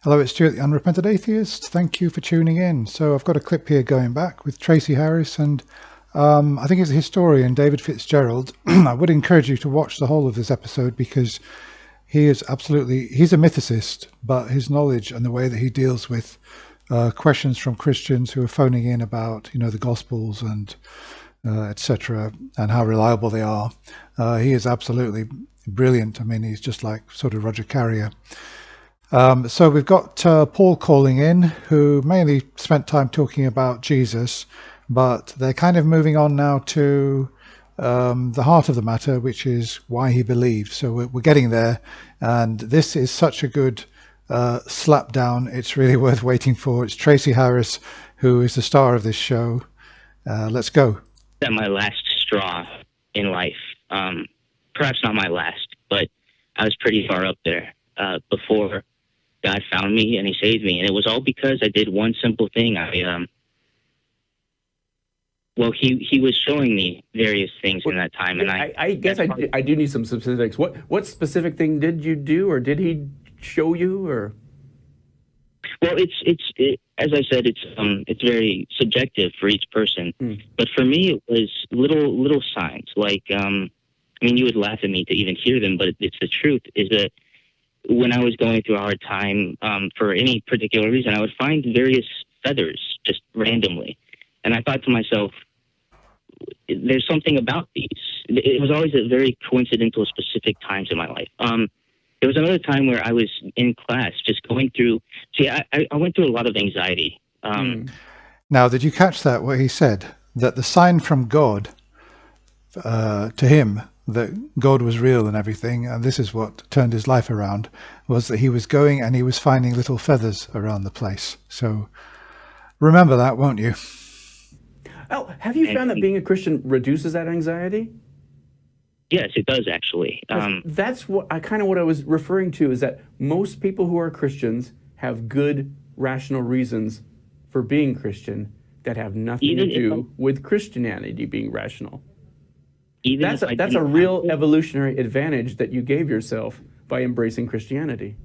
Hello, it's Stuart, the Unrepented Atheist. Thank you for tuning in. So I've got a clip here going back with Tracie Harris and I think it's a historian, David Fitzgerald. I would encourage you to watch the whole of this episode because he's a mythicist, but his knowledge and the way that he deals with questions from Christians who are phoning in about, the Gospels and etc., and how reliable they are. He is absolutely brilliant. I mean, he's just like sort of Roger Carrier. So we've got Paul calling in, who mainly spent time talking about Jesus, but they're kind of moving on now to the heart of the matter, which is why he believes. So we're getting there, and this is such a good slap down. It's really worth waiting for. It's Tracie Harris, who is the star of this show. Let's go. At my last straw in life, perhaps not my last, but I was pretty far up there before God found me and he saved me. And it was all because I did one simple thing. He was showing me various things in that time. And I guess I do need some specifics. What specific thing did you do, or did he show you, or? Well, as I said, it's very subjective for each person. But for me, it was little signs. Like, you would laugh at me to even hear them, but it's the truth, is that when I was going through a hard time, for any particular reason, I would find various feathers just randomly. And I thought to myself, there's something about these. It was always at very coincidental, specific times in my life. There was another time where I was in class just going through... See, I went through a lot of anxiety. Now, did you catch that, what he said? That the sign from God to him, that God was real and everything, and this is what turned his life around, was that he was going and he was finding little feathers around the place. So remember that, won't you? Oh, have you found that being a Christian reduces that anxiety? Yes, it does, actually. That's what I was referring to, is that most people who are Christians have good, rational reasons for being Christian that have nothing to do with Christianity being rational. That's a real evolutionary advantage that you gave yourself by embracing Christianity.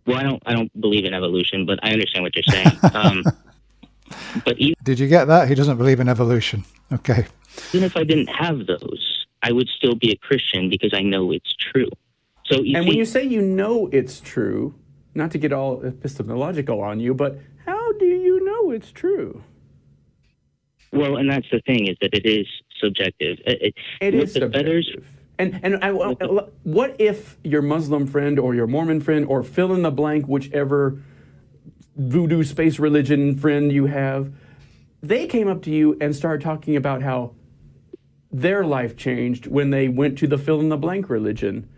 Well, I don't believe in evolution, but I understand what you're saying. Did you get that? He doesn't believe in evolution. Okay. Even if I didn't have those, I would still be a Christian because I know it's true. So when you say you know it's true, not to get all epistemological on you, but how do you know it's true? Well, and that's the thing, is that it is subjective. It is subjective. What if your Muslim friend or your Mormon friend or fill in the blank, whichever voodoo space religion friend you have, they came up to you and started talking about how their life changed when they went to the fill in the blank religion?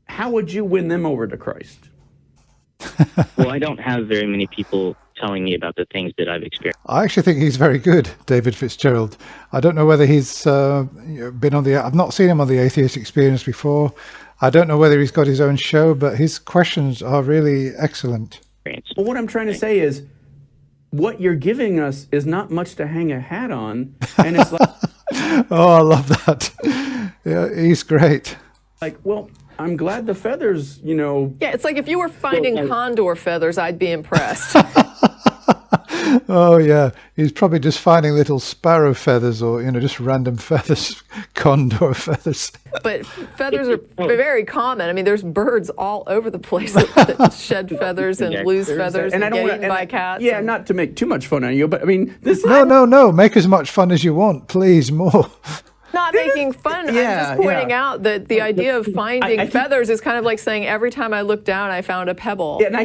How would you win them over to Christ? Well, I don't have very many people telling me about the things that I've experienced. I actually think he's very good, David Fitzgerald. I don't know whether he's been on I've not seen him on the Atheist Experience before. I don't know whether he's got his own show, but his questions are really excellent. Well, what I'm trying to say is, what you're giving us is not much to hang a hat on, and it's like... Oh, I love that. Yeah, he's great. Like, well, I'm glad the feathers, Yeah, it's like if you were finding condor feathers, I'd be impressed. Oh, yeah. He's probably just finding little sparrow feathers or, just random feathers, condor feathers. But feathers are very common. I mean, there's birds all over the place that shed feathers and lose feathers and get eaten by cats. Yeah, not to make too much fun of you, but I mean, this... No. Make as much fun as you want, please, more. Not making fun. I'm just pointing out that the idea of finding feathers is kind of like saying every time I looked down, I found a pebble. Yeah, and I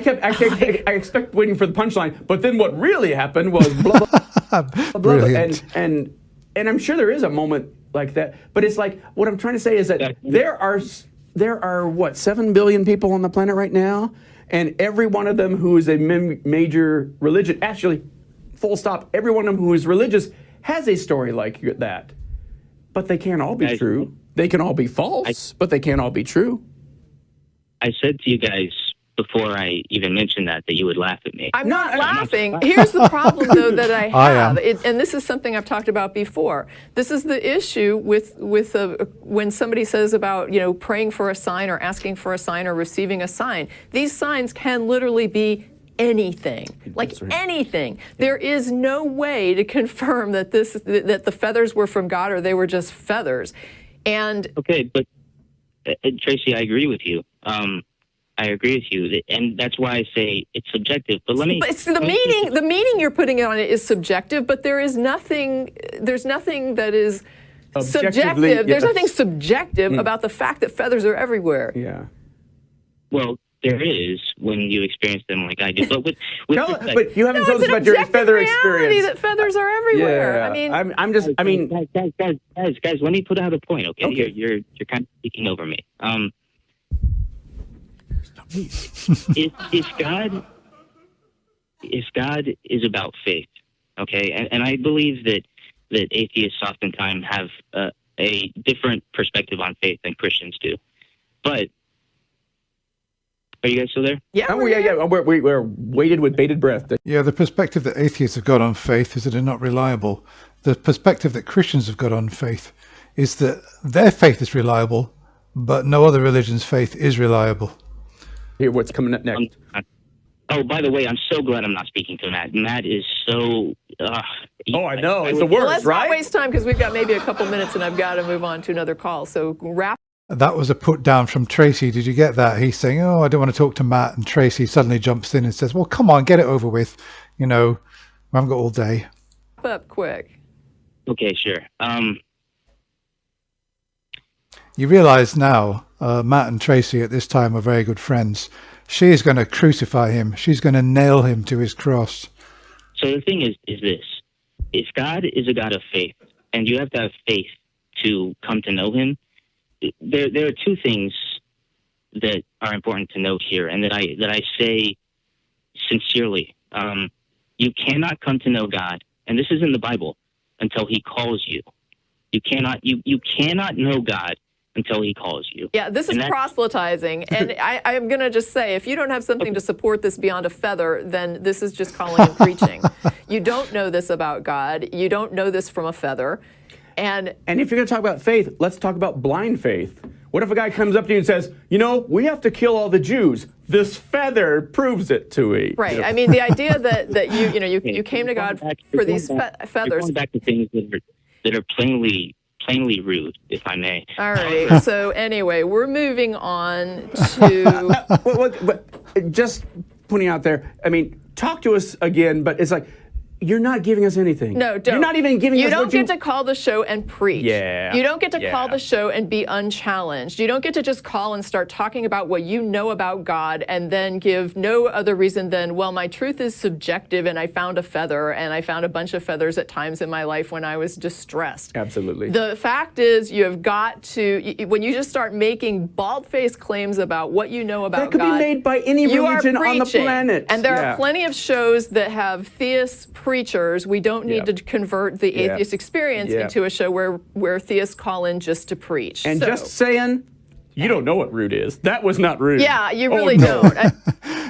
expect waiting for the punchline, but then what really happened was blah, blah, blah, blah, and I'm sure there is a moment like that, but it's like, what I'm trying to say is that there are what, 7 billion people on the planet right now, and every one of them who is a major religion, actually, full stop, every one of them who is religious has a story like that. But they can't all be true. They can all be false, but they can't all be true. I said to you guys before I even mentioned that you would laugh at me. I'm not laughing. Here's the problem, though, that I have, and this is something I've talked about before. This is the issue with when somebody says about, praying for a sign or asking for a sign or receiving a sign. These signs can literally be anything, like anything. There is no way to confirm that that the feathers were from God or they were just feathers. And okay, but Tracie, I agree with you. I agree with you, and that's why I say it's subjective. But But it's the meaning you're putting on it is subjective. But there is nothing. There's nothing that is subjective. Yes. There's nothing subjective about the fact that feathers are everywhere. Yeah. Well, there is when you experience them like I do. But with but you haven't told us about your feather experience. That feathers are everywhere. Yeah. I mean, guys, let me put out a point. Okay? You're kind of speaking over me. If God is about faith, okay, and I believe that atheists oftentimes have a different perspective on faith than Christians do. But are you guys still there? Yeah. We're waited with bated breath. Yeah, the perspective that atheists have got on faith is that they're not reliable. The perspective that Christians have got on faith is that their faith is reliable, but no other religion's faith is reliable. Hear what's coming up next. Oh, by the way, I'm so glad I'm not speaking to Matt. Matt is so... I know. It's the worst, well, let's right? not waste time because we've got maybe a couple minutes and I've got to move on to another call. So wrap. That was a put down from Tracie. Did you get that? He's saying, I don't want to talk to Matt. And Tracie suddenly jumps in and says, well, come on, get it over with. We haven't got all day. Wrap up quick. Okay, sure. You realize now Matt and Tracie at this time are very good friends. She is going to crucify him. She's going to nail him to his cross. So the thing is this. If God is a God of faith, and you have to have faith to come to know him, there are two things that are important to note here, and that I say sincerely. You cannot come to know God, and this is in the Bible, until he calls you. You cannot know God until he calls you. Yeah, this is proselytizing. And I'm going to just say, if you don't have something to support this beyond a feather, then this is just calling and preaching. You don't know this about God. You don't know this from a feather. And if you're going to talk about faith, let's talk about blind faith. What if a guy comes up to you and says, we have to kill all the Jews. This feather proves it to me. Right. I mean, the idea that you came to God for these feathers. Going back to things that are plainly rude, if I may. All right. So anyway, we're moving on to... Just putting out there, talk to us again, but it's like, you're not giving us anything. No, don't. You're not even giving us You don't get to call the show and preach. Yeah. You don't get to call the show and be unchallenged. You don't get to just call and start talking about what you know about God and then give no other reason than, well, my truth is subjective and I found a feather and I found a bunch of feathers at times in my life when I was distressed. Absolutely. The fact is you have got to, when you just start making bald-faced claims about what you know about God. That could be made by any religion on the planet. And there are plenty of shows that have theists preachers. We don't need to convert the atheist experience into a show where theists call in just to preach. And just saying, you don't know what rude is. That was not rude. Yeah, you really don't.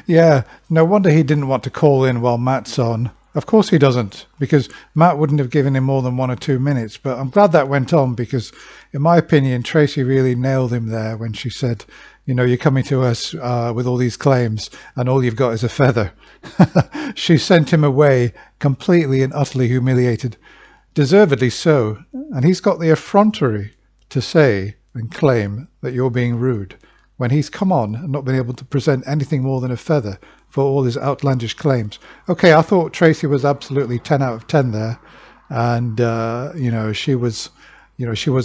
Yeah, no wonder he didn't want to call in while Matt's on. Of course he doesn't, because Matt wouldn't have given him more than 1 or 2 minutes. But I'm glad that went on because, in my opinion, Tracie really nailed him there when she said, you're coming to us with all these claims and all you've got is a feather. She sent him away completely and utterly humiliated, deservedly so. And he's got the effrontery to say and claim that you're being rude when he's come on and not been able to present anything more than a feather for all his outlandish claims. Okay, I thought Tracie was absolutely 10 out of 10 there. And, she was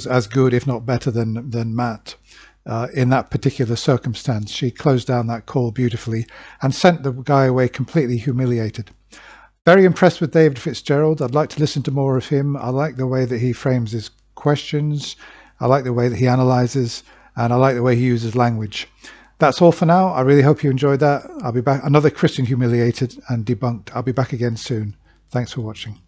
as good, if not better than Matt. In that particular circumstance. She closed down that call beautifully and sent the guy away completely humiliated. Very impressed with David Fitzgerald. I'd like to listen to more of him. I like the way that he frames his questions. I like the way that he analyzes, and I like the way he uses language. That's all for now. I really hope you enjoyed that. I'll be back. Another Christian humiliated and debunked. I'll be back again soon. Thanks for watching.